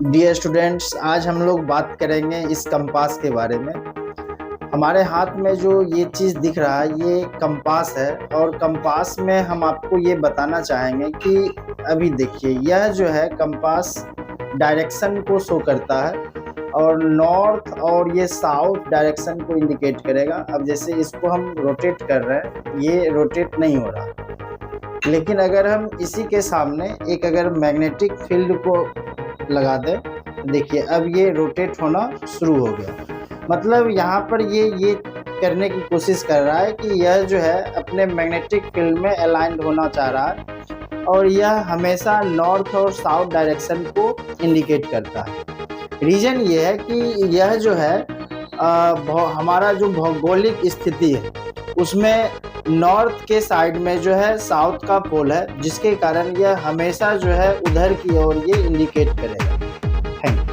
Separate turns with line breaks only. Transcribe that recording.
Dear students, आज हम लोग बात करेंगे इस कंपास के बारे में। हमारे हाथ में जो ये चीज़ दिख रहा है ये कंपास है, और कंपास में हम आपको ये बताना चाहेंगे कि अभी देखिए यह जो है कंपास डायरेक्शन को शो करता है और नॉर्थ और ये साउथ डायरेक्शन को इंडिकेट करेगा। अब जैसे इसको हम रोटेट कर रहे हैं, ये रोटेट नहीं हो रहा, लेकिन अगर हम इसी के सामने एक अगर मैग्नेटिक फील्ड को लगा दें, देखिए अब ये रोटेट होना शुरू हो गया। मतलब यहाँ पर ये करने की कोशिश कर रहा है कि यह जो है अपने मैग्नेटिक फील्ड में अलाइंड होना चाह रहा है, और यह हमेशा नॉर्थ और साउथ डायरेक्शन को इंडिकेट करता है। रीज़न ये है कि यह जो है हमारा जो भौगोलिक स्थिति है उसमें नॉर्थ के साइड में जो है साउथ का पोल है, जिसके कारण यह हमेशा जो है उधर की ओर ये इंडिकेट करेगा। Thank you.